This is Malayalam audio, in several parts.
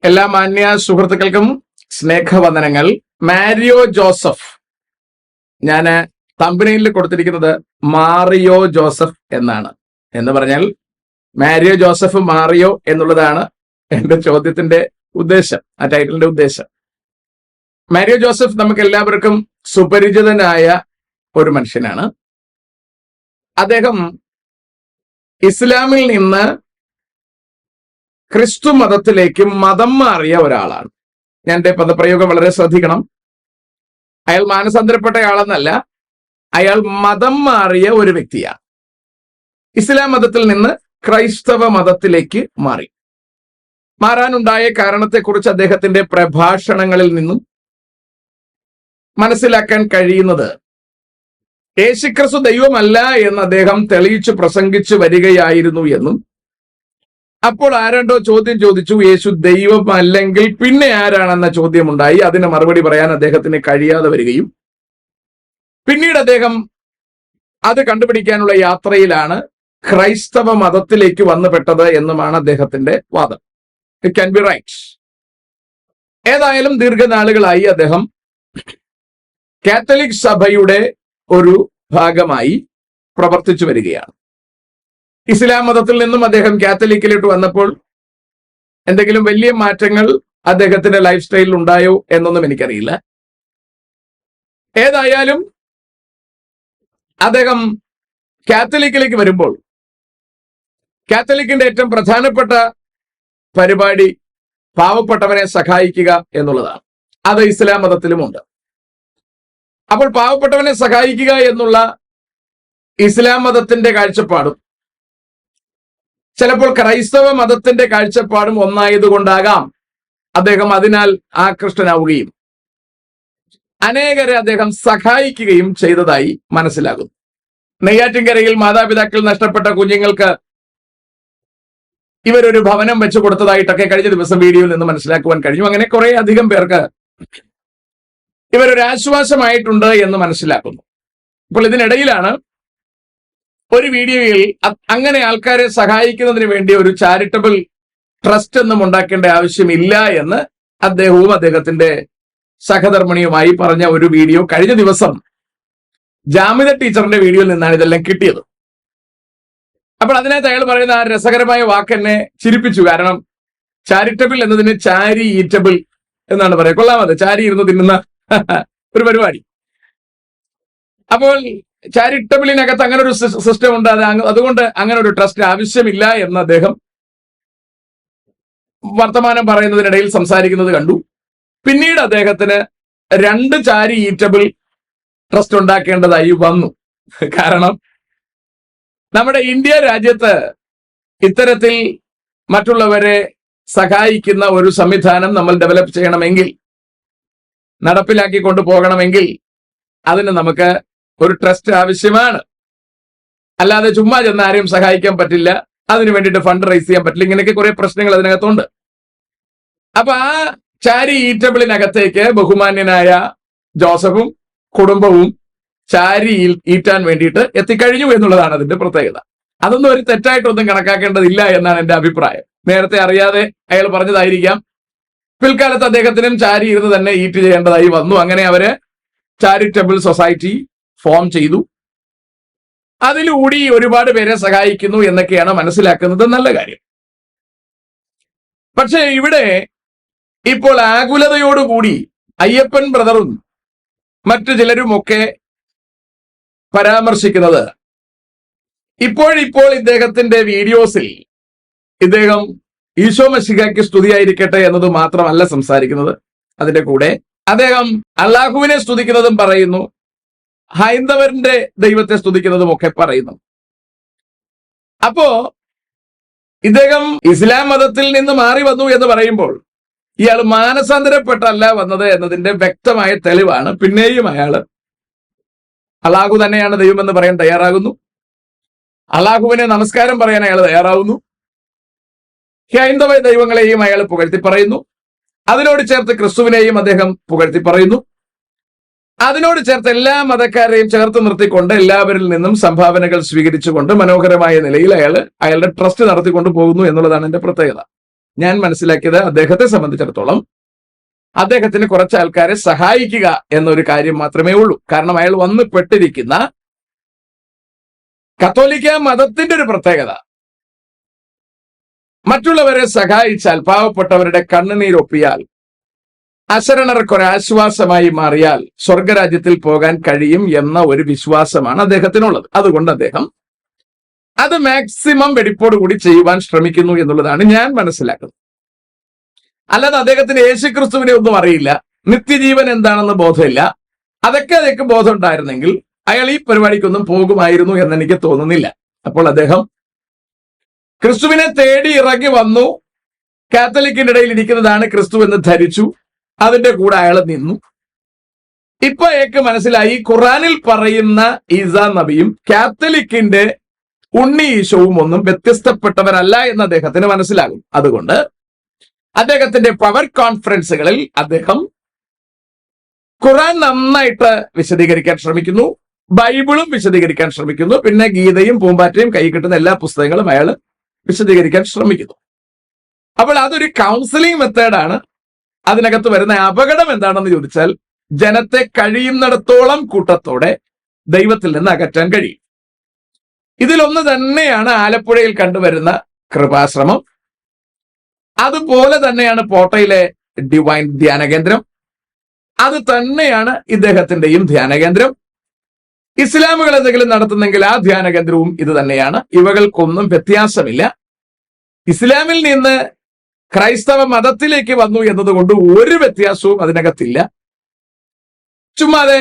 എല്ലാ മാന്യ സുഹൃത്തുക്കൾക്കും സ്നേഹവന്ദനങ്ങൾ. മാരിയോ ജോസഫ്, ഞാൻ തമ്പനയിൽ കൊടുത്തിരിക്കുന്നത് മാറിയോ ജോസഫ് എന്നാണ്. എന്ന് പറഞ്ഞാൽ മാരിയോ ജോസഫ് മാറിയോ എന്നുള്ളതാണ് എന്റെ ചോദ്യത്തിന്റെ ഉദ്ദേശം, ആ ടൈറ്റിലിന്റെ ഉദ്ദേശം. മാരിയോ ജോസഫ് നമുക്ക് എല്ലാവർക്കും സുപരിചിതനായ ഒരു മനുഷ്യനാണ്. അദ്ദേഹം ഇസ്ലാമിൽ നിന്ന് ക്രിസ്തു മതത്തിലേക്ക് മതം മാറിയ ഒരാളാണ്. ഞാൻ എന്റെ പദപ്രയോഗം വളരെ ശ്രദ്ധിക്കണം. അയാൾ മാനസാന്തരപ്പെട്ടയാളെന്നല്ല, അയാൾ മതം മാറിയ ഒരു വ്യക്തിയാണ്. ഇസ്ലാം മതത്തിൽ നിന്ന് ക്രൈസ്തവ മതത്തിലേക്ക് മാറി. മാറാനുണ്ടായ കാരണത്തെക്കുറിച്ച് അദ്ദേഹത്തിന്റെ പ്രഭാഷണങ്ങളിൽ നിന്നും മനസ്സിലാക്കാൻ കഴിയുന്നത് യേശുക്രിസ്തു ദൈവമല്ല എന്ന് അദ്ദേഹം തെളിയിച്ചു പ്രസംഗിച്ചു വരികയായിരുന്നു എന്നും, അപ്പോൾ ആരണ്ടോ ചോദ്യം ചോദിച്ചു, യേശു ദൈവമല്ലെങ്കിൽ പിന്നെ ആരാണെന്ന ചോദ്യമുണ്ടായി. അതിന് മറുപടി പറയാൻ അദ്ദേഹത്തിന് കഴിയാതെ വരികയും പിന്നീട് അദ്ദേഹം അത് കണ്ടുപിടിക്കാനുള്ള യാത്രയിലാണ് ക്രൈസ്തവ മതത്തിലേക്ക് വന്നുപെട്ടത് എന്നുമാണ് അദ്ദേഹത്തിന്റെ വാദം. It can be right. ഏതായാലും ദീർഘനാളുകളായി അദ്ദേഹം കാത്തലിക് സഭയുടെ ഒരു ഭാഗമായി പ്രവർത്തിച്ചു വരികയാണ്. ഇസ്ലാം മതത്തിൽ നിന്നും അദ്ദേഹം കാത്തലിക്കിലോട്ട് വന്നപ്പോൾ എന്തെങ്കിലും വലിയ മാറ്റങ്ങൾ അദ്ദേഹത്തിന്റെ ലൈഫ് സ്റ്റൈലിൽ ഉണ്ടായോ എന്നൊന്നും എനിക്കറിയില്ല. ഏതായാലും അദ്ദേഹം കാത്തലിക്കിലേക്ക് വരുമ്പോൾ കാത്തലിക്കിന്റെ ഏറ്റവും പ്രധാനപ്പെട്ട പരിപാടി പാവപ്പെട്ടവനെ സഹായിക്കുക എന്നുള്ളതാണ്. അത് ഇസ്ലാം മതത്തിലുമുണ്ട്. അപ്പോൾ പാവപ്പെട്ടവനെ സഹായിക്കുക എന്നുള്ള ഇസ്ലാം മതത്തിന്റെ കാഴ്ചപ്പാടും ചിലപ്പോൾ ക്രൈസ്തവ മതത്തിന്റെ കാഴ്ചപ്പാടും ഒന്നായതുകൊണ്ടാകാം അദ്ദേഹം അതിനാൽ ആകൃഷ്ടനാവുകയും അനേകരെ അദ്ദേഹം സഹായിക്കുകയും ചെയ്തതായി മനസ്സിലാകുന്നു. നെയ്യാറ്റിൻകരയിൽ മാതാപിതാക്കൾ നഷ്ടപ്പെട്ട കുഞ്ഞുങ്ങൾക്ക് ഇവരൊരു ഭവനം വെച്ചു കൊടുത്തതായിട്ടൊക്കെ കഴിഞ്ഞ ദിവസം വീഡിയോയിൽ നിന്ന് മനസ്സിലാക്കുവാൻ കഴിഞ്ഞു. അങ്ങനെ കുറെ അധികം പേർക്ക് ഇവരൊരു ആശ്വാസമായിട്ടുണ്ട് എന്ന് മനസ്സിലാക്കുന്നു. ഇപ്പോൾ ഇതിനിടയിലാണ് ഒരു വീഡിയോയിൽ അങ്ങനെ ആൾക്കാരെ സഹായിക്കുന്നതിന് വേണ്ടി ഒരു ചാരിറ്റബിൾ ട്രസ്റ്റ് ഒന്നും ഉണ്ടാക്കേണ്ട ആവശ്യമില്ല എന്ന് അദ്ദേഹവും അദ്ദേഹത്തിന്റെ സഹധർമ്മിണിയുമായി പറഞ്ഞ ഒരു വീഡിയോ കഴിഞ്ഞ ദിവസം ജാമിദ ടീച്ചറിന്റെ വീഡിയോയിൽ നിന്നാണ് ഇതെല്ലാം കിട്ടിയത്. അപ്പോൾ അതിനകത്ത് അയാൾ പറയുന്ന ആ രസകരമായ വാക്ക് എന്നെ ചിരിപ്പിച്ചു. കാരണം ചാരിറ്റബിൾ എന്നതിന് ചാരി ഈറ്റബിൾ എന്നാണ് പറയുക. കൊള്ളാമത്, ചാരി ഇരുന്ന് തിന്നുന്ന ഒരു പരിപാടി. അപ്പോൾ ചാരിറ്റബിളിനകത്ത് അങ്ങനെ ഒരു സിസ്റ്റം ഉണ്ട്. അതുകൊണ്ട് അങ്ങനെ ഒരു ട്രസ്റ്റ് ആവശ്യമില്ല എന്ന് അദ്ദേഹം വർത്തമാനം പറയുന്നതിനിടയിൽ സംസാരിക്കുന്നത് കണ്ടു. പിന്നീട് അദ്ദേഹത്തിന് 2 ചാരി ഈറ്റബിൾ ട്രസ്റ്റ് ഉണ്ടാക്കേണ്ടതായി വന്നു. കാരണം നമ്മുടെ ഇന്ത്യ രാജ്യത്ത് ഇത്തരത്തിൽ മറ്റുള്ളവരെ സഹായിക്കുന്ന ഒരു സംവിധാനം നമ്മൾ ഡെവലപ്പ് ചെയ്യണമെങ്കിൽ, നടപ്പിലാക്കി കൊണ്ടുപോകണമെങ്കിൽ അതിന് നമുക്ക് ഒരു ട്രസ്റ്റ് ആവശ്യമാണ്. അല്ലാതെ ചുമ്മാ ചെന്ന് ആരെയും സഹായിക്കാൻ പറ്റില്ല, അതിനു വേണ്ടിയിട്ട് ഫണ്ട് റൈസ് ചെയ്യാൻ പറ്റില്ല. ഇങ്ങനെയൊക്കെ കുറെ പ്രശ്നങ്ങൾ അതിനകത്തുണ്ട്. അപ്പൊ ആ ചാരി ഈറ്റബിളിനകത്തേക്ക് ബഹുമാന്യനായ ജോസഫും കുടുംബവും ചാരി ഈറ്റാൻ വേണ്ടിയിട്ട് എത്തിക്കഴിഞ്ഞു എന്നുള്ളതാണ് അതിന്റെ പ്രത്യേകത. അതൊന്നും ഒരു തെറ്റായിട്ടൊന്നും കണക്കാക്കേണ്ടതില്ല എന്നാണ് എന്റെ അഭിപ്രായം. നേരത്തെ അറിയാതെ അയാൾ പറഞ്ഞതായിരിക്കാം. പിൽക്കാലത്ത് അദ്ദേഹത്തിനും ചാരി ഇരുന്ന് തന്നെ ഈറ്റ് ചെയ്യേണ്ടതായി വന്നു. അങ്ങനെ അവര് ചാരിറ്റബിൾ സൊസൈറ്റി ഫോം ചെയ്തു. അതിലൂടെ ഒരുപാട് പേരെ സഹായിക്കുന്നു എന്നൊക്കെയാണ് മനസ്സിലാക്കുന്നത്. നല്ല കാര്യം. പക്ഷേ ഇവിടെ ഇപ്പോൾ ആകുലതയോടുകൂടി അയ്യപ്പൻ ബ്രദറും മറ്റു ചിലരുമൊക്കെ പരാമർശിക്കുന്നത്, ഇപ്പോൾ ഇദ്ദേഹത്തിന്റെ വീഡിയോസിൽ ഇദ്ദേഹം ഈശോ മശിഹായ്ക്ക് സ്തുതിയായിരിക്കട്ടെ എന്നത് മാത്രമല്ല സംസാരിക്കുന്നത്. അതിന്റെ കൂടെ അദ്ദേഹം അള്ളാഹുവിനെ സ്തുതിക്കുന്നതും പറയുന്നു, ഹൈന്ദവന്റെ ദൈവത്തെ സ്തുതിക്കുന്നതും ഒക്കെ പറയുന്നു. അപ്പോ ഇദ്ദേഹം ഇസ്ലാം മതത്തിൽ നിന്ന് മാറി വന്നു എന്ന് പറയുമ്പോൾ ഇയാൾ മാനസാന്തരപ്പെട്ടല്ല വന്നത് എന്നതിന്റെ വ്യക്തമായ തെളിവാണ്. പിന്നെയും അയാള് അള്ളാഹു തന്നെയാണ് ദൈവമെന്ന് പറയാൻ തയ്യാറാകുന്നു. അള്ളാഹുവിനെ നമസ്കാരം പറയാൻ അയാൾ തയ്യാറാവുന്നു. ഹൈന്ദവ ദൈവങ്ങളെയും അയാൾ പുകഴ്ത്തി പറയുന്നു. അതിനോട് ചേർത്ത് ക്രിസ്തുവിനെയും അദ്ദേഹം പുകഴ്ത്തി പറയുന്നു. അതിനോട് ചേർത്ത് എല്ലാ മതക്കാരെയും ചേർത്ത് നിർത്തിക്കൊണ്ട് എല്ലാവരിൽ നിന്നും സംഭാവനകൾ സ്വീകരിച്ചുകൊണ്ട് മനോഹരമായ നിലയിൽ അയാളുടെ ട്രസ്റ്റ് നടത്തിക്കൊണ്ട് പോകുന്നു എന്നുള്ളതാണ് എന്റെ പ്രത്യേകത. ഞാൻ മനസ്സിലാക്കിയത് അദ്ദേഹത്തെ സംബന്ധിച്ചിടത്തോളം അദ്ദേഹത്തിന് കുറച്ച് ആൾക്കാരെ സഹായിക്കുക എന്നൊരു കാര്യം മാത്രമേ ഉള്ളൂ. കാരണം അയാൾ വന്ന് പെട്ടിരിക്കുന്ന കത്തോലിക്ക മതത്തിന്റെ ഒരു പ്രത്യേകത, മറ്റുള്ളവരെ സഹായിച്ചാൽ, പാവപ്പെട്ടവരുടെ കണ്ണുനീരൊപ്പിയാൽ, അശരണർക്കൊരാശ്വാസമായി മാറിയാൽ സ്വർഗരാജ്യത്തിൽ പോകാൻ കഴിയും എന്ന ഒരു വിശ്വാസമാണ് അദ്ദേഹത്തിനുള്ളത്. അതുകൊണ്ട് അദ്ദേഹം അത് മാക്സിമം വെടിപ്പോടുകൂടി ചെയ്യുവാൻ ശ്രമിക്കുന്നു എന്നുള്ളതാണ് ഞാൻ മനസ്സിലാക്കുന്നത്. അല്ലാതെ അദ്ദേഹത്തിന് യേശുക്രിസ്തുവിനെ ഒന്നും അറിയില്ല, നിത്യജീവൻ എന്താണെന്ന് ബോധമില്ല. അതൊക്കെ ബോധം ഉണ്ടായിരുന്നെങ്കിൽ അയാൾ ഈ പരിപാടിക്കൊന്നും പോകുമായിരുന്നു എന്ന് എനിക്ക് തോന്നുന്നില്ല. അപ്പോൾ അദ്ദേഹം ക്രിസ്തുവിനെ തേടി ഇറങ്ങി വന്നു, കാത്തലിക്കിന്റെ ഇടയിൽ ഇരിക്കുന്നതാണ് ക്രിസ്തു എന്ന് ധരിച്ചു, അതിന്റെ കൂടെ അയാൾ നിന്നു. ഇപ്പൊ അയാൾക്ക് മനസ്സിലായി ഖുറാനിൽ പറയുന്ന ഈസാ നബിയും കാത്തലിക്കിന്റെ ഉണ്ണി ഈശോവും ഒന്നും വ്യത്യസ്തപ്പെട്ടവരല്ല എന്ന് അദ്ദേഹത്തിന് മനസ്സിലാകും. അതുകൊണ്ട് അദ്ദേഹത്തിന്റെ പവർ കോൺഫറൻസുകളിൽ അദ്ദേഹം ഖുറാൻ നന്നായിട്ട് വിശദീകരിക്കാൻ ശ്രമിക്കുന്നു, ബൈബിളും വിശദീകരിക്കാൻ ശ്രമിക്കുന്നു, പിന്നെ ഗീതയും പൂമ്പാറ്റയും കൈ കിട്ടുന്ന എല്ലാ പുസ്തകങ്ങളും അയാൾ വിശദീകരിക്കാൻ ശ്രമിക്കുന്നു. അപ്പോൾ അതൊരു കൗൺസിലിംഗ് മെത്തേഡാണ്. അതിനകത്ത് വരുന്ന അപകടം എന്താണെന്ന് ചോദിച്ചാൽ, ജനത്തെ കഴിയുന്നിടത്തോളം കൂട്ടത്തോടെ ദൈവത്തിൽ നിന്ന് അകറ്റാൻ കഴിയും. ഇതിലൊന്ന് തന്നെയാണ് ആലപ്പുഴയിൽ കണ്ടുവരുന്ന കൃപാശ്രമം. അതുപോലെ തന്നെയാണ് പോട്ടയിലെ ഡിവൈൻ ധ്യാന കേന്ദ്രം. അത് തന്നെയാണ് ഇദ്ദേഹത്തിന്റെയും ധ്യാന കേന്ദ്രം. ഇസ്ലാമുകൾ എന്തെങ്കിലും നടത്തുന്നെങ്കിൽ ആ ധ്യാന കേന്ദ്രവും ഇത് തന്നെയാണ്. ഇവകൾക്കൊന്നും വ്യത്യാസമില്ല. ഇസ്ലാമിൽ നിന്ന് ക്രൈസ്തവ മതത്തിലേക്ക് വന്നു എന്നതുകൊണ്ട് ഒരു വ്യത്യാസവും അതിനകത്തില്ല. ചുമ്മാതെ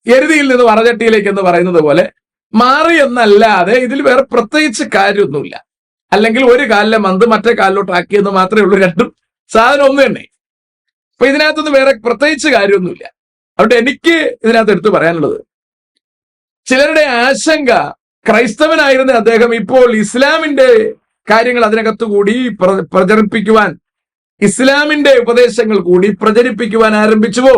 എരുതിയിൽ നിന്ന് വറചട്ടിയിലേക്ക് എന്ന് പറയുന്നത് പോലെ മാറി എന്നല്ലാതെ ഇതിൽ വേറെ പ്രത്യേകിച്ച് കാര്യമൊന്നുമില്ല. അല്ലെങ്കിൽ ഒരു കാലിലെ മന്ത് മറ്റേ കാലിലോട്ട് ആക്കിയെന്ന് മാത്രമേ ഉള്ളൂ. രണ്ടും സാധനം ഒന്ന് തന്നെ. അപ്പൊ ഇതിനകത്തൊന്നും വേറെ പ്രത്യേകിച്ച് കാര്യമൊന്നുമില്ല. അതുകൊണ്ട് എനിക്ക് ഇതിനകത്ത് എടുത്തു പറയാനുള്ളത്, ചിലരുടെ ആശങ്ക ക്രൈസ്തവനായിരുന്ന അദ്ദേഹം ഇപ്പോൾ ഇസ്ലാമിന്റെ കാര്യങ്ങൾ അതിനകത്ത് കൂടി പ്രചരിപ്പിക്കുവാൻ, ഇസ്ലാമിന്റെ ഉപദേശങ്ങൾ കൂടി പ്രചരിപ്പിക്കുവാൻ ആരംഭിച്ചുവോ,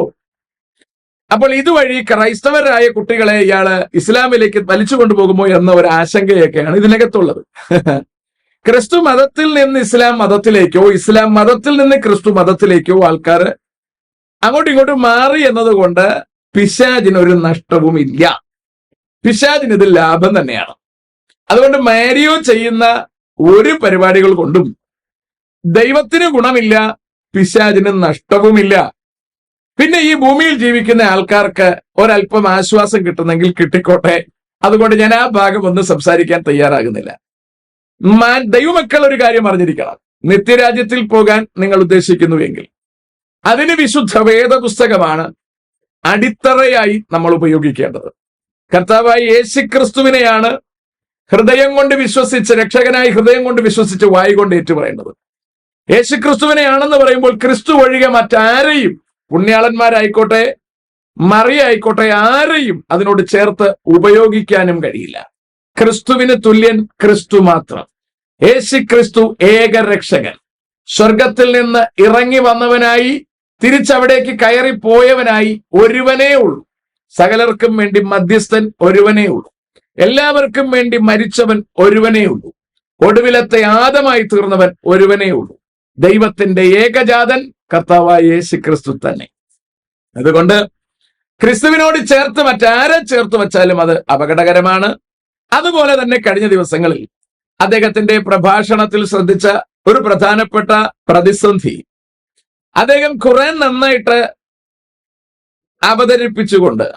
അപ്പോൾ ഇതുവഴി ക്രൈസ്തവരായ കുട്ടികളെ ഇയാള് ഇസ്ലാമിലേക്ക് വലിച്ചു കൊണ്ടുപോകുമോ എന്ന ഒരു ആശങ്കയൊക്കെയാണ് ഇതിനകത്തുള്ളത്. ക്രിസ്തു മതത്തിൽ നിന്ന് ഇസ്ലാം മതത്തിലേക്കോ, ഇസ്ലാം മതത്തിൽ നിന്ന് ക്രിസ്തു മതത്തിലേക്കോ ആൾക്കാർ അങ്ങോട്ടും ഇങ്ങോട്ടും മാറി എന്നതുകൊണ്ട് പിശാചിനൊരു നഷ്ടവും ഇല്ല. പിശാചിന് ഇത് ലാഭം തന്നെയാണ്. അതുകൊണ്ട് മാരിയോ ചെയ്യുന്ന ഒരു പരിപാടികൾ കൊണ്ടും ദൈവത്തിന് ഗുണമില്ല, പിശാചിന് നഷ്ടവുമില്ല. പിന്നെ ഈ ഭൂമിയിൽ ജീവിക്കുന്ന ആൾക്കാർക്ക് ഒരല്പം ആശ്വാസം കിട്ടുന്നെങ്കിൽ കിട്ടിക്കോട്ടെ. അതുകൊണ്ട് ഞാൻ ആ ഭാഗം ഒന്നും സംസാരിക്കാൻ തയ്യാറാകുന്നില്ല. ദൈവമക്കൾ ഒരു കാര്യം അറിഞ്ഞിരിക്കണം. നിത്യരാജ്യത്തിൽ പോകാൻ നിങ്ങൾ ഉദ്ദേശിക്കുന്നുവെങ്കിൽ അതിന് വിശുദ്ധ വേദപുസ്തകമാണ് അടിത്തറയായി നമ്മൾ ഉപയോഗിക്കേണ്ടത്. കർത്താവായ യേശുക്രിസ്തുവിനെയാണ് ഹൃദയം കൊണ്ട് വിശ്വസിച്ച്, രക്ഷകനായി ഹൃദയം കൊണ്ട് വിശ്വസിച്ച് വായി കൊണ്ട് ഏറ്റുപറയേണ്ടത്. യേശുക്രിസ്തുവിനെയാണെന്ന് പറയുമ്പോൾ ക്രിസ്തു ഒഴികെ മറ്റാരെയും, പുണ്യാളന്മാരായിക്കോട്ടെ മറിയ ആയിക്കോട്ടെ, ആരെയും അതിനോട് ചേർത്ത് ഉപയോഗിക്കാനും കഴിയില്ല. ക്രിസ്തുവിന് തുല്യൻ ക്രിസ്തു മാത്രം. യേശുക്രിസ്തു ഏകരക്ഷകൻ, സ്വർഗത്തിൽ നിന്ന് ഇറങ്ങി വന്നവനായി തിരിച്ചവിടേക്ക് കയറിപ്പോയവനായി ഒരുവനേ ഉള്ളൂ. സകലർക്കും വേണ്ടി മധ്യസ്ഥൻ ഒരുവനേ ഉള്ളൂ. എല്ലാവർക്കും വേണ്ടി മരിച്ചവൻ ഒരുവനേ ഉള്ളൂ. ഒടുവിലത്തെ ആദമായി തീർന്നവൻ ഒരുവനേ ഉള്ളൂ. ദൈവത്തിന്റെ ഏകജാതൻ കർത്താവായ യേശുക്രിസ്തു തന്നെ. അതുകൊണ്ട് ക്രിസ്തുവിനോട് ചേർത്ത് മറ്റാരെ ചേർത്ത് വെച്ചാലും അത് അപകടകരമാണ്. അതുപോലെ തന്നെ കഴിഞ്ഞ ദിവസങ്ങളിൽ അദ്ദേഹത്തിന്റെ പ്രഭാഷണത്തിൽ ശ്രദ്ധിച്ച ഒരു പ്രധാനപ്പെട്ട പ്രതിസന്ധി, അദ്ദേഹം ഖുറാൻ നന്നായിട്ട് അവതരിപ്പിച്ചുകൊണ്ട്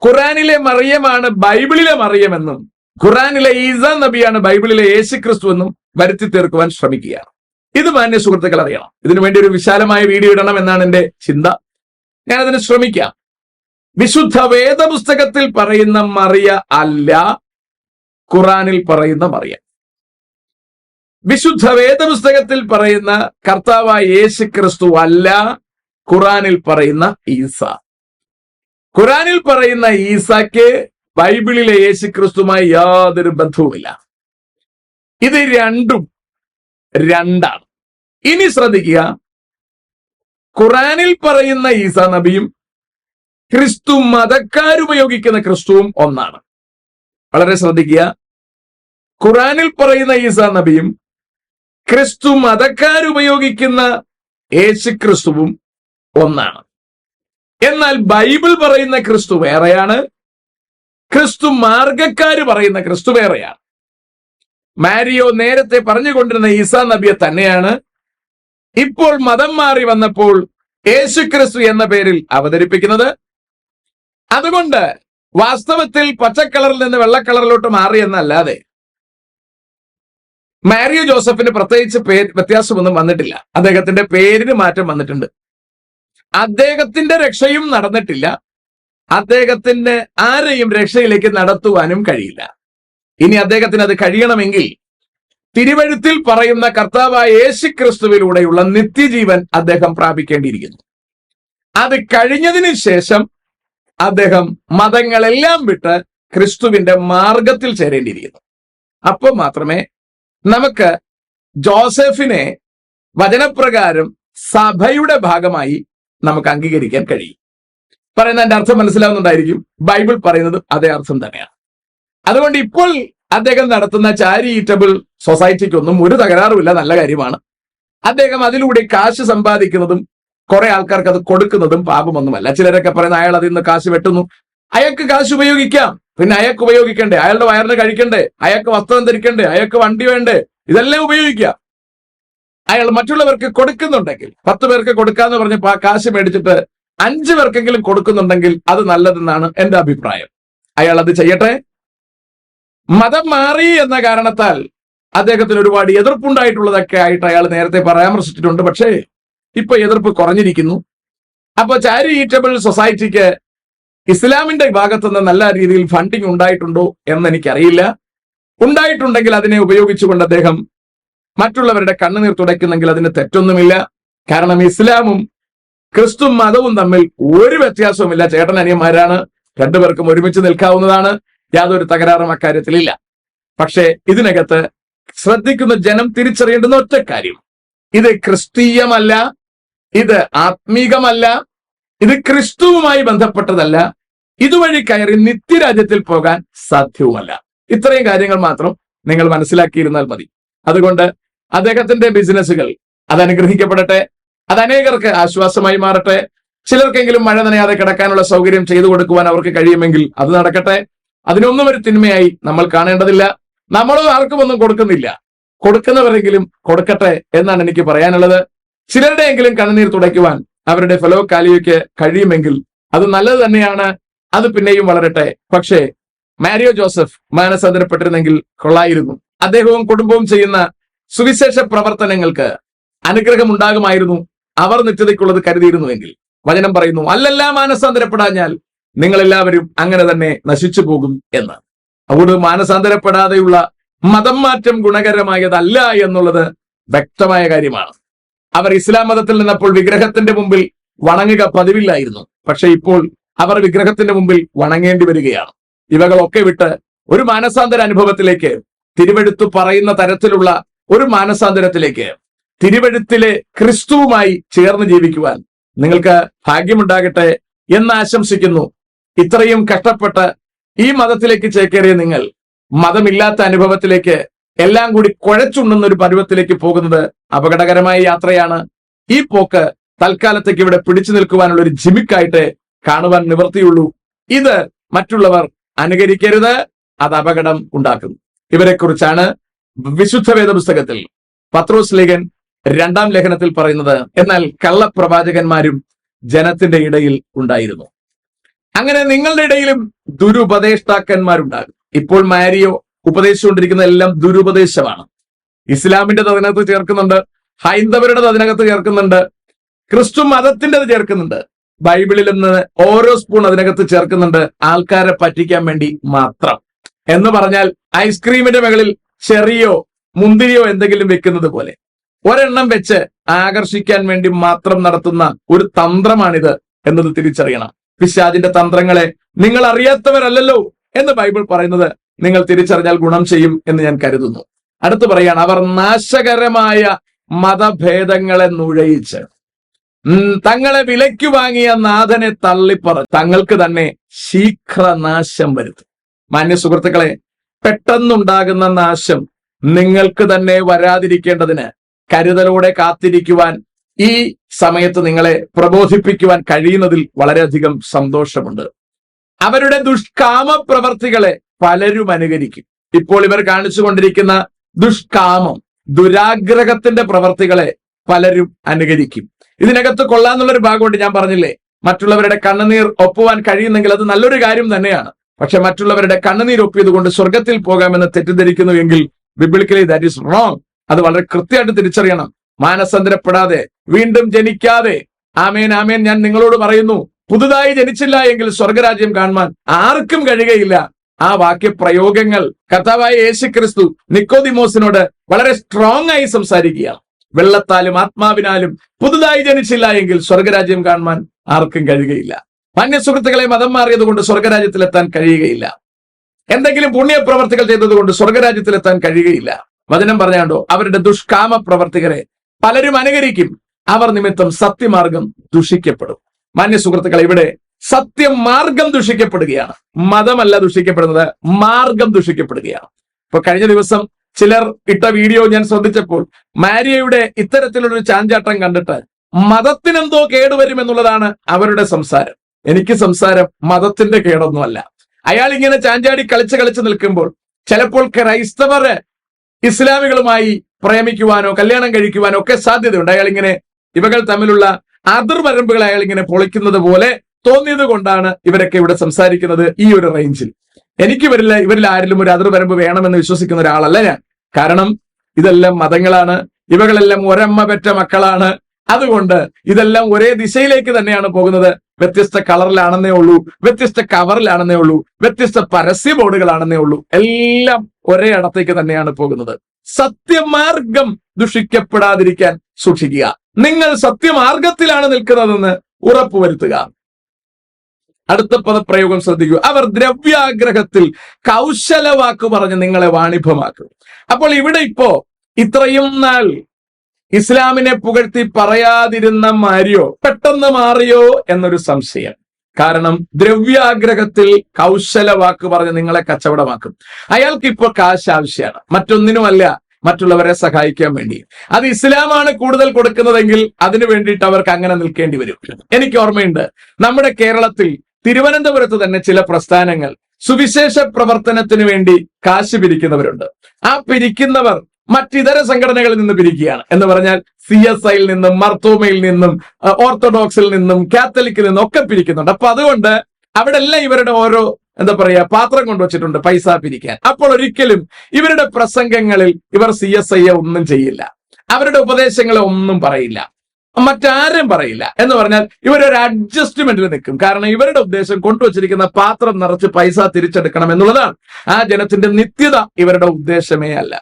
ഖുറാനിലെ മറിയമാണ് ബൈബിളിലെ മറിയമെന്നും ഖുറാനിലെ ഈസാ നബിയാണ് ബൈബിളിലെ യേശുക്രിസ്തു എന്നും വരുത്തി തീർക്കുവാൻ ശ്രമിക്കുകയാണ്. ഇത് മാന്യ സുഹൃത്തുക്കൾ അറിയണം. ഇതിനുവേണ്ടി ഒരു വിശാലമായ വീഡിയോ ഇടണം എന്നാണ് എന്റെ ചിന്ത. ഞാനതിന് ശ്രമിക്കാം. വിശുദ്ധ വേദപുസ്തകത്തിൽ പറയുന്ന മറിയ അല്ല ഖുറാനിൽ പറയുന്ന മറിയ. വിശുദ്ധ വേദപുസ്തകത്തിൽ പറയുന്ന കർത്താവായ യേശുക്രിസ്തു അല്ല ഖുറാനിൽ പറയുന്ന ഈസ. ഖുറാനിൽ പറയുന്ന ഈസാക്ക് ബൈബിളിലെ യേശുക്രിസ്തുമായി യാതൊരു ബന്ധവുമില്ല. ഇത് രണ്ടും രണ്ടാണ്. ഇനി ശ്രദ്ധിക്കുക, ഖുറാനിൽ പറയുന്ന ഈസാ നബിയും ക്രിസ്തു മതക്കാരുപയോഗിക്കുന്ന ക്രിസ്തുവും ഒന്നാണ്. വളരെ ശ്രദ്ധിക്കുക, ഖുറാനിൽ പറയുന്ന ഈസാ നബിയും ക്രിസ്തു മതക്കാരുപയോഗിക്കുന്ന യേശുക്രിസ്തുവും ഒന്നാണ്. എന്നാൽ ബൈബിൾ പറയുന്ന ക്രിസ്തു വേറെയാണ്, ക്രിസ്തു മാർഗക്കാര് പറയുന്ന ക്രിസ്തു വേറെയാണ്. മാരിയോ നേരത്തെ പറഞ്ഞുകൊണ്ടിരുന്ന ഈസാ നബിയെ തന്നെയാണ് ഇപ്പോൾ മതം മാറി വന്നപ്പോൾ യേശുക്രിസ്തു എന്ന പേരിൽ അവതരിപ്പിക്കുന്നത്. അതുകൊണ്ട് വാസ്തവത്തിൽ പച്ചക്കളറിൽ നിന്ന് വെള്ളക്കളറിലോട്ട് മാറി എന്നല്ലാതെ മാരിയോ ജോസഫിന് പ്രത്യേകിച്ച് വ്യത്യാസമൊന്നും വന്നിട്ടില്ല. അദ്ദേഹത്തിന്റെ പേരിന് മാറ്റം വന്നിട്ടുണ്ട്. അദ്ദേഹത്തിന്റെ രക്ഷയും നടന്നിട്ടില്ല. അദ്ദേഹത്തിന് ആരെയും രക്ഷയിലേക്ക് നടത്തുവാനും കഴിയില്ല. ഇനി അദ്ദേഹത്തിന് അത് കഴിയണമെങ്കിൽ തിരുവഴുത്തിൽ പറയുന്ന കർത്താവായ യേശുക്രിസ്തുവിലൂടെയുള്ള നിത്യജീവൻ അദ്ദേഹം പ്രാപിക്കേണ്ടിയിരിക്കുന്നു. അത് കഴിഞ്ഞതിന് ശേഷം അദ്ദേഹം മതങ്ങളെല്ലാം വിട്ട് ക്രിസ്തുവിന്റെ മാർഗത്തിൽ ചേരേണ്ടിയിരിക്കുന്നു. അപ്പോൾ മാത്രമേ നമുക്ക് ജോസഫിനെ വചനപ്രകാരം സഭയുടെ ഭാഗമായി നമുക്ക് അംഗീകരിക്കാൻ കഴിയും. പറയുന്നതിന്റെ അർത്ഥം മനസ്സിലാവുന്നുണ്ടായിരിക്കും. ബൈബിൾ പറയുന്നത് അതേ അർത്ഥം തന്നെയാണ്. അതുകൊണ്ട് ഇപ്പോൾ അദ്ദേഹം നടത്തുന്ന ചാരിറ്റബിൾ സൊസൈറ്റിക്കൊന്നും ഒരു തകരാറുമില്ല, നല്ല കാര്യമാണ്. അദ്ദേഹം അതിലൂടെ കാശ് സമ്പാദിക്കുന്നതും കുറെ ആൾക്കാർക്ക് അത് കൊടുക്കുന്നതും പാപമൊന്നുമല്ല. ചിലരൊക്കെ പറയുന്ന അയാൾ അതിൽ നിന്ന് കാശ് വെട്ടുന്നു. അയാൾക്ക് കാശ് ഉപയോഗിക്കാം, പിന്നെ അയാൾക്ക് ഉപയോഗിക്കണ്ടേ, അയാളുടെ വയറിന് കഴിക്കണ്ടേ, അയാൾക്ക് വസ്ത്രം ധരിക്കണ്ടേ, അയാൾക്ക് വണ്ടി വേണ്ടേ, ഇതെല്ലാം ഉപയോഗിക്കാം. അയാൾ മറ്റുള്ളവർക്ക് കൊടുക്കുന്നുണ്ടെങ്കിൽ, 10 പേർക്ക് കൊടുക്കാന്ന് പറഞ്ഞപ്പോ ആ കാശ് മേടിച്ചിട്ട് 5 പേർക്കെങ്കിലും കൊടുക്കുന്നുണ്ടെങ്കിൽ അത് നല്ലതെന്നാണ് എന്റെ അഭിപ്രായം. അയാൾ അത് ചെയ്യട്ടെ. മതം മാറി എന്ന കാരണത്താൽ അദ്ദേഹത്തിന് ഒരുപാട് എതിർപ്പുണ്ടായിട്ടുള്ളതൊക്കെ ആയിട്ട് അയാൾ നേരത്തെ പരാമർശിച്ചിട്ടുണ്ട്. പക്ഷേ ഇപ്പൊ എതിർപ്പ് കുറഞ്ഞിരിക്കുന്നു. അപ്പൊ ചാരിറ്റബിൾ സൊസൈറ്റിക്ക് ഇസ്ലാമിന്റെ ഭാഗത്തുനിന്ന് നല്ല രീതിയിൽ ഫണ്ടിങ് ഉണ്ടായിട്ടുണ്ടോ എന്ന് എനിക്കറിയില്ല. ഉണ്ടായിട്ടുണ്ടെങ്കിൽ അതിനെ ഉപയോഗിച്ചുകൊണ്ട് അദ്ദേഹം മറ്റുള്ളവരുടെ കണ്ണുനീർ തുടയ്ക്കുന്നെങ്കിൽ അതിന് തെറ്റൊന്നുമില്ല. കാരണം ഇസ്ലാമും ക്രിസ്തു മതവും തമ്മിൽ ഒരു വ്യത്യാസവുമില്ല. ചേട്ടൻ അനിയന്മാരാണ്, രണ്ടുപേർക്കും ഒരുമിച്ച് നിൽക്കാവുന്നതാണ്. യാതൊരു തകരാറും അക്കാര്യത്തിലില്ല. പക്ഷേ ഇതിനകത്ത് ശ്രദ്ധിക്കുന്ന ജനം തിരിച്ചറിയേണ്ടുന്ന ഒറ്റ കാര്യം, ഇത് ക്രിസ്തീയമല്ല, ഇത് ആത്മീകമല്ല, ഇത് ക്രിസ്തുവുമായി ബന്ധപ്പെട്ടതല്ല, ഇതുവഴി കയറി നിത്യരാജ്യത്തിൽ പോകാൻ സാധ്യവുമല്ല. ഇത്രയും കാര്യങ്ങൾ മാത്രം നിങ്ങൾ മനസ്സിലാക്കിയിരുന്നാൽ മതി. അതുകൊണ്ട് അദ്ദേഹത്തിന്റെ ബിസിനസ്സുകൾ അത് അനുഗ്രഹിക്കപ്പെടട്ടെ, അത് അനേകർക്ക് ആശ്വാസമായി മാറട്ടെ. ചിലർക്കെങ്കിലും മഴ നനയാതെ കിടക്കാനുള്ള സൗകര്യം ചെയ്തു കൊടുക്കുവാൻ അവർക്ക് കഴിയുമെങ്കിൽ അത് നടക്കട്ടെ. അതിനൊന്നും ഒരു തിന്മയായി നമ്മൾ കാണേണ്ടതില്ല. നമ്മളും ആർക്കും ഒന്നും കൊടുക്കുന്നില്ല, കൊടുക്കുന്നവരെങ്കിലും കൊടുക്കട്ടെ എന്നാണ് എനിക്ക് പറയാനുള്ളത്. ചിലരുടെയെങ്കിലും കണ്ണുനീർ തുടയ്ക്കുവാൻ അവരുടെ ഫെലോ കാലിയോയ്ക്ക് കഴിയുമെങ്കിൽ അത് നല്ലത് തന്നെയാണ്. അത് പിന്നെയും വളരട്ടെ. പക്ഷേ മാരിയോ ജോസഫ് മാനസാന്തരപ്പെട്ടിരുന്നെങ്കിൽ കൊള്ളായിരുന്നു. അദ്ദേഹവും കുടുംബവും ചെയ്യുന്ന സുവിശേഷ പ്രവർത്തനങ്ങൾക്ക് അനുഗ്രഹം ഉണ്ടാകുമായിരുന്നു. അവർ നിത്യതയ്ക്കുള്ളത് കരുതിയിരുന്നുവെങ്കിൽ. വചനം പറയുന്നു, അല്ലല്ല മാനസാന്തരപ്പെടാഞ്ഞാൽ നിങ്ങളെല്ലാവരും അങ്ങനെ തന്നെ നശിച്ചു പോകും എന്ന്. അതുകൊണ്ട് മാനസാന്തരപ്പെടാതെയുള്ള മതം മാറ്റം ഗുണകരമായതല്ല എന്നുള്ളത് വ്യക്തമായ കാര്യമാണ്. അവർ ഇസ്ലാം മതത്തിൽ നിന്നപ്പോൾ വിഗ്രഹത്തിന്റെ മുമ്പിൽ വണങ്ങുക പതിവില്ലായിരുന്നു. പക്ഷെ ഇപ്പോൾ അവർ വിഗ്രഹത്തിന്റെ മുമ്പിൽ വണങ്ങേണ്ടി വരികയാണ്. ഇവകളൊക്കെ വിട്ട് ഒരു മാനസാന്തര അനുഭവത്തിലേക്ക്, തിരുവെഴുത്ത് പറയുന്ന തരത്തിലുള്ള ഒരു മാനസാന്തരത്തിലേക്ക്, തിരുവെഴുത്തിലെ ക്രിസ്തുവുമായി ചേർന്ന് ജീവിക്കുവാൻ നിങ്ങൾക്ക് ഭാഗ്യമുണ്ടാകട്ടെ എന്ന് ആശംസിക്കുന്നു. ഇത്രയും കഷ്ടപ്പെട്ട് ഈ മതത്തിലേക്ക് ചേക്കേറിയ നിങ്ങൾ മതമില്ലാത്ത അനുഭവത്തിലേക്ക് എല്ലാം കൂടി കുഴച്ചുണ്ണുന്ന ഒരു പരുവത്തിലേക്ക് പോകുന്നത് അപകടകരമായ യാത്രയാണ്. ഈ പോക്ക് തൽക്കാലത്തേക്ക് ഇവിടെ പിടിച്ചു നിൽക്കുവാനുള്ള ഒരു ജിമിക്കായിട്ട് കാണുവാൻ നിവൃത്തിയുള്ളൂ. ഇത് മറ്റുള്ളവർ അനുകരിക്കരുത്, അത് അപകടം ഉണ്ടാക്കും. ഇവരെ കുറിച്ചാണ് വിശുദ്ധ വേദപുസ്തകത്തിൽ പത്രോസ് ലേഖൻ 2-ാം ലേഖനത്തിൽ പറയുന്നത്. എന്നാൽ കള്ളപ്രവാചകന്മാരും ജനത്തിന്റെ ഇടയിൽ ഉണ്ടായിരുന്നു. അങ്ങനെ നിങ്ങളുടെ ഇടയിലും ദുരുപദേഷ്ടാക്കന്മാരുണ്ടാകും. ഇപ്പോൾ മാരിയോ ഉപദേശിച്ചുകൊണ്ടിരിക്കുന്ന എല്ലാം ദുരുപദേശമാണ്. ഇസ്ലാമിന്റെ അതിനകത്ത് ചേർക്കുന്നുണ്ട്, ഹൈന്ദവരുടെ അതിനകത്ത് ചേർക്കുന്നുണ്ട്, ക്രിസ്തു മതത്തിൻ്റെത് ചേർക്കുന്നുണ്ട്, ബൈബിളിൽ നിന്ന് ഓരോ സ്പൂൺ അതിനകത്ത് ചേർക്കുന്നുണ്ട്, ആൾക്കാരെ പറ്റിക്കാൻ വേണ്ടി മാത്രം. എന്ന് പറഞ്ഞാൽ ഐസ്ക്രീമിന്റെ മുകളിൽ ചെറിയോ മുന്തിരിയോ എന്തെങ്കിലും വെക്കുന്നത് പോലെ ഒരെണ്ണം വെച്ച് ആകർഷിക്കാൻ വേണ്ടി മാത്രം നടത്തുന്ന ഒരു തന്ത്രമാണിത് എന്നത് തിരിച്ചറിയണം. പിശാചിന്റെ തന്ത്രങ്ങളെ നിങ്ങൾ അറിയാത്തവരല്ലല്ലോ എന്ന് ബൈബിൾ പറയുന്നത് നിങ്ങൾ തിരിച്ചറിഞ്ഞാൽ ഗുണം ചെയ്യും എന്ന് ഞാൻ കരുതുന്നു. അടുത്ത് പറയാണ്, അവർ നാശകരമായ മതഭേദങ്ങളെ നുഴയിച്ച് തങ്ങളെ വിലയ്ക്ക് വാങ്ങിയ നാഥനെ തള്ളിപ്പറഞ്ഞ് തങ്ങൾക്ക് തന്നെ ശീഘ്രനാശം വരുത്തും. മാന്യ സുഹൃത്തുക്കളെ, പെട്ടെന്നുണ്ടാകുന്ന നാശം നിങ്ങൾക്ക് തന്നെ വരാതിരിക്കേണ്ടതിന് കരുതലോടെ കാത്തിരിക്കുവാൻ ഈ സമയത്ത് നിങ്ങളെ പ്രബോധിപ്പിക്കുവാൻ കഴിയുന്നതിൽ വളരെയധികം സന്തോഷമുണ്ട്. അവരുടെ ദുഷ്കാമ പ്രവർത്തികളെ പലരും അനുകരിക്കും. ഇപ്പോൾ ഇവർ കാണിച്ചുകൊണ്ടിരിക്കുന്ന ദുഷ്കാമം, ദുരാഗ്രഹത്തിന്റെ പ്രവർത്തികളെ പലരും അനുകരിക്കും. ഇതിനകത്ത് കൊള്ളാന്നുള്ളൊരു ഭാഗമുണ്ട്. ഞാൻ പറഞ്ഞില്ലേ, മറ്റുള്ളവരുടെ കണ്ണുനീർ ഒപ്പുവാൻ കഴിയുന്നെങ്കിൽ അത് നല്ലൊരു കാര്യം തന്നെയാണ്. പക്ഷെ മറ്റുള്ളവരുടെ കണ്ണുനീർ ഒപ്പിയത് കൊണ്ട് സ്വർഗത്തിൽ പോകാമെന്ന് തെറ്റിദ്ധരിക്കുന്നു എങ്കിൽ ബിബിളിക്കലി ദാറ്റ് ഈസ് റോങ്. അത് വളരെ കൃത്യമായിട്ട് തിരിച്ചറിയണം. മാനസാന്തരപ്പെടാതെ, വീണ്ടും ജനിക്കാതെ, ആമേൻ ആമേൻ, ഞാൻ നിങ്ങളോട് പറയുന്നു, പുതുതായി ജനിച്ചില്ല എങ്കിൽ സ്വർഗരാജ്യം കാണുവാൻ ആർക്കും കഴിയുകയില്ല. ആ വാക്യപ്രയോഗങ്ങൾ കർത്താവായ യേശുക്രിസ്തു നിക്കോദിമോസിനോട് വളരെ സ്ട്രോങ് ആയി സംസാരിക്കുകയാണ്. വെള്ളത്താലും ആത്മാവിനാലും പുതുതായി ജനിച്ചില്ല എങ്കിൽ സ്വർഗരാജ്യം കാണുവാൻ ആർക്കും കഴിയുകയില്ല. മാന്യസുഹൃത്തുക്കളെ, മതം മാറിയത് കൊണ്ട് സ്വർഗരാജ്യത്തിലെത്താൻ കഴിയുകയില്ല. എന്തെങ്കിലും പുണ്യപ്രവർത്തികൾ ചെയ്തതുകൊണ്ട് സ്വർഗരാജ്യത്തിലെത്താൻ കഴിയുകയില്ല. വചനം പറഞ്ഞാണ്ടോ, അവരുടെ ദുഷ്കാമ പ്രവർത്തികരെ പലരും അനുകരിക്കും. അവർ നിമിത്തം സത്യമാർഗം ദുഷിക്കപ്പെടും. മാന്യസുഹൃത്തുക്കളെ, ഇവിടെ സത്യമാർഗം ദുഷിക്കപ്പെടുകയാണ്. മതമല്ല ദുഷിക്കപ്പെടുന്നത്, മാർഗം ദുഷിക്കപ്പെടുകയാണ്. ഇപ്പൊ കഴിഞ്ഞ ദിവസം ചിലർ ഇട്ട വീഡിയോ ഞാൻ ശ്രദ്ധിച്ചപ്പോൾ മാരിയയുടെ ഇത്തരത്തിലൊരു ചാഞ്ചാട്ടം കണ്ടിട്ട് മതത്തിനെന്തോ കേടുവരുമെന്നുള്ളതാണ് അവരുടെ സംസാരം. എനിക്ക് സംസാരം മതത്തിന്റെ കേടൊന്നുമല്ല. അയാൾ ഇങ്ങനെ ചാഞ്ചാടി കളിച്ച് നിൽക്കുമ്പോൾ ചിലപ്പോൾ ക്രൈസ്തവര് ഇസ്ലാമികളുമായി പ്രേമിക്കുവാനോ കല്യാണം കഴിക്കുവാനോ ഒക്കെ സാധ്യതയുണ്ട്. അയാൾ ഇങ്ങനെ ഇവകൾ തമ്മിലുള്ള അതിർവരമ്പുകൾ അയാൾ ഇങ്ങനെ പൊളിക്കുന്നത് പോലെ തോന്നിയത് കൊണ്ടാണ് ഇവരൊക്കെ ഇവിടെ സംസാരിക്കുന്നത് ഈ ഒരു റേഞ്ചിൽ. എനിക്ക് ഇവരിൽ ആരിലും ഒരു അതിർവരമ്പ് വേണമെന്ന് വിശ്വസിക്കുന്ന ഒരാളല്ല ഞാൻ. കാരണം ഇതെല്ലാം മതങ്ങളാണ്, ഇവകളെല്ലാം ഒരമ്മ പെറ്റ മക്കളാണ്. അതുകൊണ്ട് ഇതെല്ലാം ഒരേ ദിശയിലേക്ക് തന്നെയാണ് പോകുന്നത്. വ്യത്യസ്ത കളറിലാണെന്നേ ഉള്ളൂ, വ്യത്യസ്ത കവറിലാണെന്നേ ഉള്ളൂ, വ്യത്യസ്ത പരസ്യ ബോർഡുകളാണെന്നേ ഉള്ളൂ. എല്ലാം ഒരേ ഇടത്തേക്ക് തന്നെയാണ് പോകുന്നത്. സത്യമാർഗം ദുഷിക്കപ്പെടാതിരിക്കാൻ സൂക്ഷിക്കുക. നിങ്ങൾ സത്യമാർഗത്തിലാണ് നിൽക്കുന്നതെന്ന് ഉറപ്പുവരുത്തുക. അടുത്ത പദപ്രയോഗം ശ്രദ്ധിക്കുക. അവർ ദ്രവ്യാഗ്രഹത്തിൽ കൗശലവാക്ക് പറഞ്ഞ് നിങ്ങളെ വാണിഭമാക്കും. അപ്പോൾ ഇവിടെ ഇപ്പോ ഇത്രയും നാൾ ഇസ്ലാമിനെ പുകഴ്ത്തി പറയാതിരുന്ന മാരിയോ പെട്ടെന്ന് മാറിയോ എന്നൊരു സംശയം. കാരണം ദ്രവ്യാഗ്രഹത്തിൽ കൗശലവാക്ക് പറഞ്ഞ് നിങ്ങളെ കച്ചവടമാക്കും. അയാൾക്ക് ഇപ്പൊ കാശ് ആവശ്യമാണ്, മറ്റൊന്നിനുമല്ല, മറ്റുള്ളവരെ സഹായിക്കാൻ വേണ്ടി. അത് ഇസ്ലാമാണ് കൂടുതൽ കൊടുക്കുന്നതെങ്കിൽ അതിനു വേണ്ടിയിട്ട് അവർക്ക് അങ്ങനെ നിൽക്കേണ്ടി വരും. എനിക്ക് ഓർമ്മയുണ്ട്, നമ്മുടെ കേരളത്തിൽ തിരുവനന്തപുരത്ത് തന്നെ ചില പ്രസ്ഥാനങ്ങൾ സുവിശേഷ പ്രവർത്തനത്തിന് വേണ്ടി കാശ് പിരിക്കുന്നവരുണ്ട്. ആ പിരിക്കുന്നവർ മറ്റിതര സംഘടനകളിൽ നിന്ന് പിരിക്കുകയാണ്. എന്ന് പറഞ്ഞാൽ CSIയിൽ നിന്നും, മർത്തോമയിൽ നിന്നും, ഓർത്തഡോക്സിൽ നിന്നും, കാത്തലിക്കിൽ നിന്നും ഒക്കെ പിരിക്കുന്നുണ്ട്. അപ്പൊ അതുകൊണ്ട് അവിടെ എല്ലാം ഇവരുടെ ഓരോ പാത്രം കൊണ്ടുവച്ചിട്ടുണ്ട് പൈസ പിരിക്കാൻ. അപ്പോൾ ഒരിക്കലും ഇവരുടെ പ്രസംഗങ്ങളിൽ ഇവർ CSIയെ ഒന്നും ചെയ്യില്ല, അവരുടെ ഉപദേശങ്ങളെ ഒന്നും പറയില്ല, മറ്റാരും പറയില്ല. എന്ന് പറഞ്ഞാൽ ഇവരൊരു അഡ്ജസ്റ്റ്മെന്റിൽ നിൽക്കും. കാരണം ഇവരുടെ ഉദ്ദേശം കൊണ്ടുവച്ചിരിക്കുന്ന പാത്രം നിറച്ച് പൈസ തിരിച്ചെടുക്കണം എന്നുള്ളതാണ്. ആ ജനത്തിന്റെ നിത്യത ഇവരുടെ ഉദ്ദേശമേ അല്ല.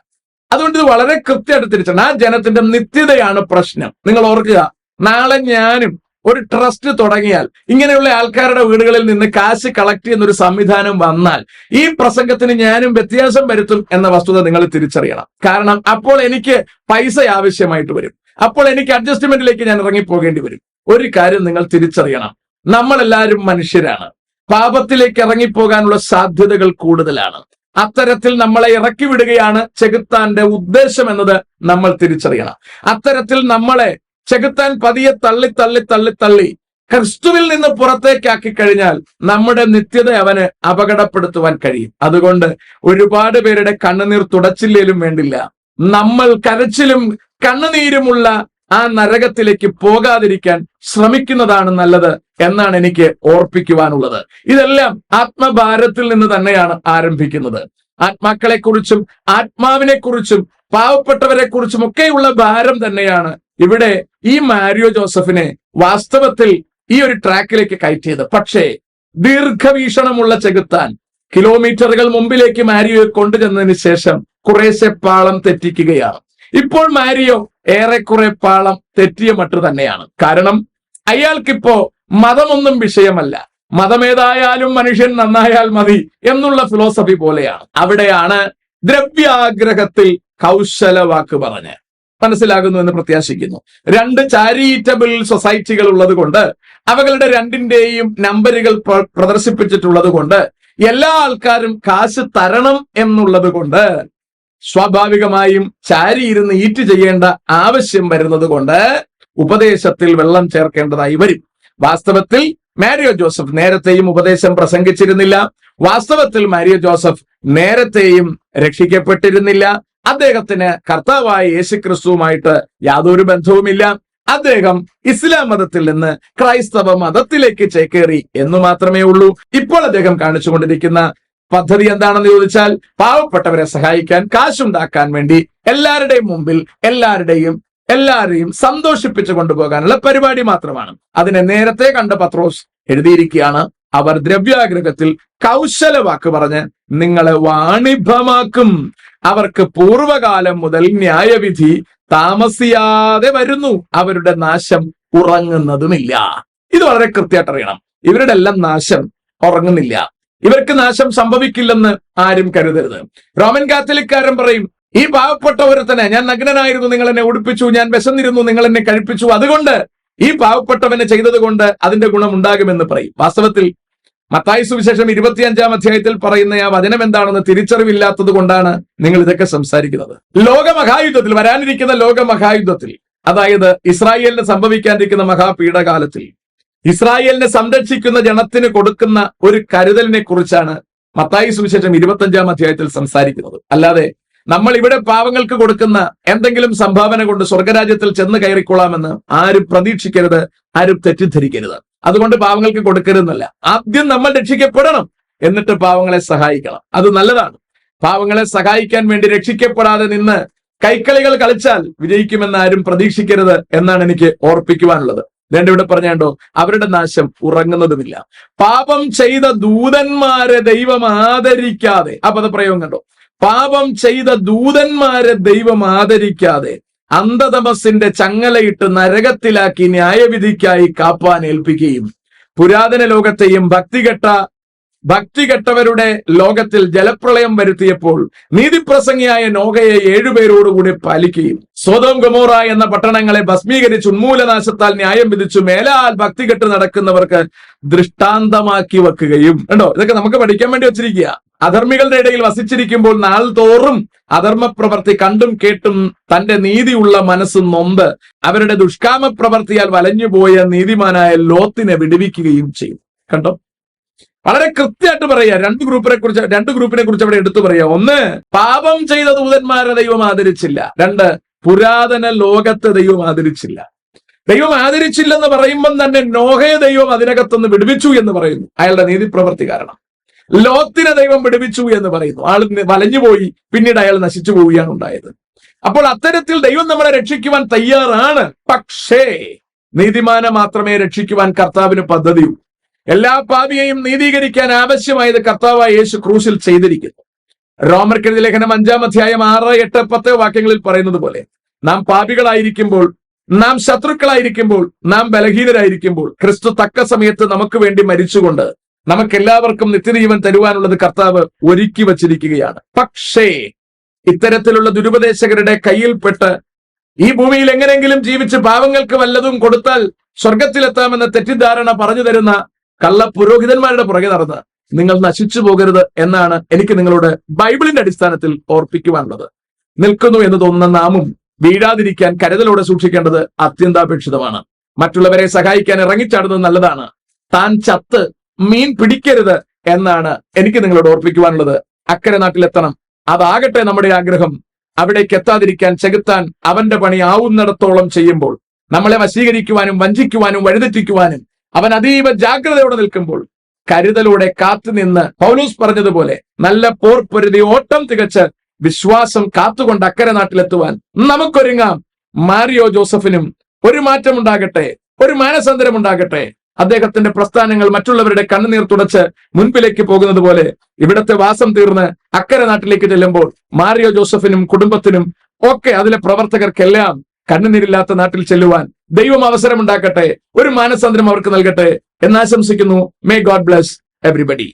അതുകൊണ്ട് ഇത് വളരെ കൃത്യമായിട്ട് തിരിച്ചണം. ആ ജനത്തിന്റെ നിത്യതയാണ് പ്രശ്നം. നിങ്ങൾ ഓർക്കുക, നാളെ ഞാനും ഒരു ട്രസ്റ്റ് തുടങ്ങിയാൽ ഇങ്ങനെയുള്ള ആൾക്കാരുടെ വീടുകളിൽ നിന്ന് കാശ് കളക്ട് ചെയ്യുന്ന ഒരു സംവിധാനം വന്നാൽ ഈ പ്രസംഗത്തിന് ഞാനും വ്യത്യാസം വരുത്തും എന്ന വസ്തുത നിങ്ങൾ തിരിച്ചറിയണം. കാരണം അപ്പോൾ എനിക്ക് പൈസ ആവശ്യമായിട്ട് വരും, അപ്പോൾ എനിക്ക് അഡ്ജസ്റ്റ്മെന്റിലേക്ക് ഞാൻ ഇറങ്ങിപ്പോകേണ്ടി വരും. ഒരു കാര്യം നിങ്ങൾ തിരിച്ചറിയണം, നമ്മളെല്ലാവരും മനുഷ്യരാണ്. പാപത്തിലേക്ക് ഇറങ്ങിപ്പോകാനുള്ള സാധ്യതകൾ കൂടുതലാണ്. അത്തരത്തിൽ നമ്മളെ ഇറക്കി വിടുകയാണ് ചെകുത്താന്റെ ഉദ്ദേശം എന്നത് നമ്മൾ തിരിച്ചറിയണം. അത്തരത്തിൽ നമ്മളെ ചെകുത്താൻ പതിയെ തള്ളി ക്രിസ്തുവിൽ നിന്ന് പുറത്തേക്കാക്കി കഴിഞ്ഞാൽ നമ്മുടെ നിത്യത അവന് അപകടപ്പെടുത്തുവാൻ കഴിയും. അതുകൊണ്ട് ഒരുപാട് പേരുടെ കണ്ണുനീർ തുടച്ചില്ലേലും വേണ്ടില്ല, നമ്മൾ കരച്ചിലും കണ്ണുനീരുമുള്ള ആ നരകത്തിലേക്ക് പോകാതിരിക്കാൻ ശ്രമിക്കുന്നതാണ് നല്ലത് എന്നാണ് എനിക്ക് ഓർപ്പിക്കുവാനുള്ളത്. ഇതെല്ലാം ആത്മഭാരത്തിൽ നിന്ന് തന്നെയാണ് ആരംഭിക്കുന്നത്. ആത്മാക്കളെക്കുറിച്ചും ആത്മാവിനെക്കുറിച്ചും പാവപ്പെട്ടവരെ കുറിച്ചും ഒക്കെയുള്ള ഭാരം തന്നെയാണ് ഇവിടെ ഈ മാരിയോ ജോസഫിനെ വാസ്തവത്തിൽ ഈ ഒരു ട്രാക്കിലേക്ക് കയറ്റിയത്. പക്ഷേ ദീർഘവീക്ഷണമുള്ള ചെകുത്താൻ കിലോമീറ്ററുകൾ മുമ്പിലേക്ക് മാരിയോയെ കൊണ്ടുചെന്നതിന് ശേഷം കുറേശ്ശെ പാളം തെറ്റിക്കുകയാണ്. ഇപ്പോൾ മാരിയോ ഏറെക്കുറെ പാളം തെറ്റിയ മട്ടു തന്നെയാണ്. കാരണം അയാൾക്കിപ്പോ മതമൊന്നും വിഷയമല്ല, മതമേതായാലും മനുഷ്യൻ നന്നായാൽ മതി എന്നുള്ള ഫിലോസഫി പോലെയാണ്. അവിടെയാണ് ദ്രവ്യാഗ്രഹത്തിൽ കൗശലവാക്ക് പറഞ്ഞ്. മനസ്സിലാകുന്നു എന്ന് പ്രത്യാശിക്കുന്നു. 2 ചാരിറ്റബിൾ സൊസൈറ്റികൾ ഉള്ളത് കൊണ്ട്, അവകളുടെ രണ്ടിന്റെയും നമ്പറുകൾ പ്രദർശിപ്പിച്ചിട്ടുള്ളത് കൊണ്ട്, എല്ലാ ആൾക്കാരും കാശ് തരണം എന്നുള്ളത് കൊണ്ട് സ്വാഭാവികമായും ചാരിയിരുന്ന് ഈറ്റ് ചെയ്യേണ്ട ആവശ്യം വരുന്നത് കൊണ്ട് ഉപദേശത്തിൽ വെള്ളം ചേർക്കേണ്ടതായി വരും. വാസ്തവത്തിൽ മാരിയോ ജോസഫ് നേരത്തെയും ഉപദേശം പ്രസംഗിച്ചിരുന്നില്ല. വാസ്തവത്തിൽ മാരിയോ ജോസഫ് നേരത്തെയും രക്ഷിക്കപ്പെട്ടിരുന്നില്ല. അദ്ദേഹത്തിന് കർത്താവായ യേശുക്രിസ്തുവുമായിട്ട് യാതൊരു ബന്ധവുമില്ല. അദ്ദേഹം ഇസ്ലാം മതത്തിൽ നിന്ന് ക്രൈസ്തവ മതത്തിലേക്ക് ചേക്കേറി എന്ന് മാത്രമേ ഉള്ളൂ. ഇപ്പോൾ അദ്ദേഹം കാണിച്ചുകൊണ്ടിരിക്കുന്ന പദ്ധതി എന്താണെന്ന് ചോദിച്ചാൽ, പാവപ്പെട്ടവരെ സഹായിക്കാൻ, കാശുണ്ടാക്കാൻ വേണ്ടി എല്ലാവരുടെയും മുമ്പിൽ എല്ലാവരെയും സന്തോഷിപ്പിച്ചു കൊണ്ടുപോകാനുള്ള പരിപാടി മാത്രമാണ്. അതിനെ നേരത്തെ കണ്ട പത്രോസ് എഴുതിയിരിക്കുകയാണ്, അവർ ദ്രവ്യാഗ്രഹത്തിൽ കൗശലവാക്ക് പറഞ്ഞ് നിങ്ങളെ വാണിഭമാക്കും. അവർക്ക് പൂർവകാലം മുതൽ ന്യായവിധി താമസിയാതെ വരുന്നു, അവരുടെ നാശം ഉറങ്ങുന്നതുമില്ല. ഇത് വളരെ കൃത്യമായിട്ട് അറിയണം. ഇവരുടെ എല്ലാം നാശം ഉറങ്ങുന്നില്ല. ഇവർക്ക് നാശം സംഭവിക്കില്ലെന്ന് ആരും കരുതരുത്. റോമൻ കാത്തലിക്കാരൻ പറയും, ഈ പാവപ്പെട്ട ഒരുത്തനെ, ഞാൻ നഗ്നനായിരുന്നു, നിങ്ങൾ എന്നെ ഉടുപ്പിച്ചു, ഞാൻ വിശന്നിരുന്നു, നിങ്ങൾ എന്നെ കഴിപ്പിച്ചു, അതുകൊണ്ട് ഈ പാവപ്പെട്ടവനെ ചെയ്തത് കൊണ്ട് അതിന്റെ ഗുണം ഉണ്ടാകുമെന്ന് പറയും. വാസ്തവത്തിൽ മത്തായി സുവിശേഷം 25-ാം അധ്യായത്തിൽ പറയുന്ന ആ വചനം എന്താണെന്ന് തിരിച്ചറിവില്ലാത്തത് കൊണ്ടാണ് നിങ്ങൾ ഇതൊക്കെ സംസാരിക്കുന്നത്. ലോകമഹായുദ്ധത്തിൽ, വരാനിരിക്കുന്ന ലോകമഹായുദ്ധത്തിൽ, അതായത് ഇസ്രായേലിന് സംഭവിക്കാനിരിക്കുന്ന മഹാപീഡകാലത്തിൽ ഇസ്രായേലിനെ സംരക്ഷിക്കുന്ന ജനത്തിന് കൊടുക്കുന്ന ഒരു കരുതലിനെ കുറിച്ചാണ് മത്തായി സുവിശേഷം 25-ാം അധ്യായത്തിൽ സംസാരിക്കുന്നത്. അല്ലാതെ നമ്മൾ ഇവിടെ പാവങ്ങൾക്ക് കൊടുക്കുന്ന എന്തെങ്കിലും സംഭാവന കൊണ്ട് സ്വർഗരാജ്യത്തിൽ ചെന്ന് കയറിക്കൊള്ളാമെന്ന് ആരും പ്രതീക്ഷിക്കരുത്, ആരും തെറ്റിദ്ധരിക്കരുത്. അതുകൊണ്ട് പാവങ്ങൾക്ക് കൊടുക്കരുതെന്നല്ല. ആദ്യം നമ്മൾ രക്ഷിക്കപ്പെടണം, എന്നിട്ട് പാവങ്ങളെ സഹായിക്കണം. അത് നല്ലതാണ്. പാവങ്ങളെ സഹായിക്കാൻ വേണ്ടി രക്ഷിക്കപ്പെടാതെ നിന്ന് കൈക്കളികൾ കളിച്ചാൽ വിജയിക്കുമെന്ന് ആരും പ്രതീക്ഷിക്കരുത് എന്നാണ് എനിക്ക് ഓർപ്പിക്കുവാനുള്ളത്. ഇവിടെ പറഞ്ഞോ, അവരുടെ നാശം ഉറങ്ങുന്നതുമില്ല. പാപം ചെയ്ത ദൂതന്മാരെ ദൈവം ആദരിക്കാതെ, ആ പദപ്രയോഗം കണ്ടോ, പാപം ചെയ്ത ദൂതന്മാരെ ദൈവം ആദരിക്കാതെ അന്ധതമസിന്റെ ചങ്ങലയിട്ട് നരകത്തിലാക്കി ന്യായവിധിക്കായി കാപ്പാൻ ഏൽപ്പിക്കുകയും പുരാതന ലോകത്തെയും ഭക്തികെട്ടവരുടെ ലോകത്തിൽ ജലപ്രളയം വരുത്തിയപ്പോൾ നീതിപ്രസംഗിയായ നോഹയെ 7 പേരോടുകൂടി പാലിക്കുകയും സൊദോം ഗൊമോറ എന്ന പട്ടണങ്ങളെ ഭസ്മീകരിച്ച് ഉന്മൂലനാശത്താൽ ന്യായം വിധിച്ചു മേലാൽ ഭക്തികെട്ട് നടക്കുന്നവർക്ക് ദൃഷ്ടാന്തമാക്കി വെക്കുകയും. കണ്ടോ, ഇതൊക്കെ നമുക്ക് പഠിക്കാൻ വേണ്ടി വെച്ചിരിക്കുക. അധർമ്മികളുടെ ഇടയിൽ വസിച്ചിരിക്കുമ്പോൾ നാൾ തോറും അധർമ്മ പ്രവർത്തി കണ്ടും കേട്ടും തന്റെ നീതിയുള്ള മനസ്സ് നൊന്ത് അവരുടെ ദുഷ്കാമ പ്രവർത്തിയാൽ വലഞ്ഞുപോയ നീതിമാനായ ലോത്തിനെ വിടുവിക്കുകയും ചെയ്യും. കണ്ടോ, വളരെ കൃത്യമായിട്ട് പറയാ. രണ്ട് ഗ്രൂപ്പിനെ കുറിച്ച് അവിടെ എടുത്തു പറയാ. ഒന്ന്, പാപം ചെയ്ത ദൂതന്മാരെ ദൈവം ആദരിച്ചില്ല. 2, പുരാതന ലോകത്തെ ദൈവം ആദരിച്ചില്ല. ദൈവം ആദരിച്ചില്ലെന്ന് പറയുമ്പം തന്നെ നോഹയെ ദൈവം അതിനകത്തുനിന്ന് വിടുവിച്ചു എന്ന് പറയുന്നു, അയാളുടെ നീതിപ്രവൃത്തി കാരണം. ലോത്തിനെ ദൈവം വിടുവിച്ചു എന്ന് പറയുന്നു, ആൾ വലഞ്ഞുപോയി, പിന്നീട് അയാൾ നശിച്ചു പോവുകയാണ് ഉണ്ടായത്. അപ്പോൾ അത്തരത്തിൽ ദൈവം നമ്മളെ രക്ഷിക്കുവാൻ തയ്യാറാണ്. പക്ഷേ നീതിമാനെ മാത്രമേ രക്ഷിക്കുവാൻ കർത്താവിന് പദ്ധതിയുള്ളൂ. എല്ലാ പാപിയെയും നീതീകരിക്കാൻ ആവശ്യമായത് കർത്താവായ യേശു ക്രൂശിൽ ചെയ്തിരിക്കുന്നു. റോമർക്കെഴുതിയ ലേഖനം 5-ാം അധ്യായം 6, 8, 10 വാക്യങ്ങളിൽ പറയുന്നത് പോലെ, നാം പാപികളായിരിക്കുമ്പോൾ, നാം ശത്രുക്കളായിരിക്കുമ്പോൾ, നാം ബലഹീനരായിരിക്കുമ്പോൾ ക്രിസ്തു തക്ക സമയത്ത് നമുക്ക് വേണ്ടി മരിച്ചുകൊണ്ട് നമുക്കെല്ലാവർക്കും നിത്യജീവൻ തരുവാനുള്ളത് കർത്താവ് ഒരുക്കി വച്ചിരിക്കുകയാണ്. പക്ഷേ ഇത്തരത്തിലുള്ള ദുരുപദേശകരുടെ കയ്യിൽപ്പെട്ട് ഈ ഭൂമിയിൽ എങ്ങനെങ്കിലും ജീവിച്ച് പാവങ്ങൾക്ക് വല്ലതും കൊടുത്താൽ സ്വർഗത്തിലെത്താമെന്ന തെറ്റിദ്ധാരണ പറഞ്ഞു തരുന്ന കള്ള പുരോഹിതന്മാരുടെ പുറകെ നടന്ന് നിങ്ങൾ നശിച്ചു പോകരുത് എന്നാണ് എനിക്ക് നിങ്ങളോട് ബൈബിളിന്റെ അടിസ്ഥാനത്തിൽ ഓർപ്പിക്കുവാനുള്ളത്. നിൽക്കുന്നു എന്ന് തോന്നുന്ന നാമും വീഴാതിരിക്കാൻ കരുതലോടെ സൂക്ഷിക്കേണ്ടത് അത്യന്താപേക്ഷിതമാണ്. മറ്റുള്ളവരെ സഹായിക്കാൻ ഇറങ്ങിച്ചാടുന്നത് നല്ലതാണ്. താൻ ചത്ത് മീൻ പിടിക്കരുത് എന്നാണ് എനിക്ക് നിങ്ങളോട് ഓർപ്പിക്കുവാനുള്ളത്. അക്കരെ നാട്ടിലെത്തണം, അതാകട്ടെ നമ്മുടെ ആഗ്രഹം. അവിടേക്ക് എത്താതിരിക്കാൻ ചെകുത്താൻ അവന്റെ പണി ആവുന്നിടത്തോളം ചെയ്യുമ്പോൾ, നമ്മളെ വശീകരിക്കുവാനും വഞ്ചിക്കുവാനും വഴിതെറ്റിക്കുവാനും അവൻ അതീവ ജാഗ്രതയോടെ നിൽക്കുമ്പോൾ കരുതലോടെ കാത്തുനിന്ന് പൗലോസ് പറഞ്ഞതുപോലെ നല്ല പോർ പൊരുതി ഓട്ടം തികച്ച് വിശ്വാസം കാത്തുകൊണ്ട് അക്കരെ നാട്ടിലെത്തുവാൻ നമുക്കൊരുങ്ങാം. മാരിയോ ജോസഫിനും ഒരു മാറ്റമുണ്ടാകട്ടെ, ഒരു മാനസാന്തരമുണ്ടാകട്ടെ. അദ്ദേഹത്തിന്റെ പ്രസ്ഥാനങ്ങൾ മറ്റുള്ളവരുടെ കണ്ണുനീർ തുടച്ച് മുൻപിലേക്ക് പോകുന്നത് പോലെ ഇവിടത്തെ വാസം തീർന്ന് അക്കരെ നാട്ടിലേക്ക് ചെല്ലുമ്പോൾ മാരിയോ ജോസഫിനും കുടുംബത്തിനും ഒക്കെ അതിലെ പ്രവർത്തകർക്കെല്ലാം കണ്ണുനീരില്ലാത്ത നാട്ടിൽ ചെല്ലുവാൻ ദൈവം അവസരമുണ്ടാക്കട്ടെ, ഒരു മാനസാന്തരം അവർക്ക് നൽകട്ടെ എന്നാശംസിക്കുന്നു. May God bless everybody.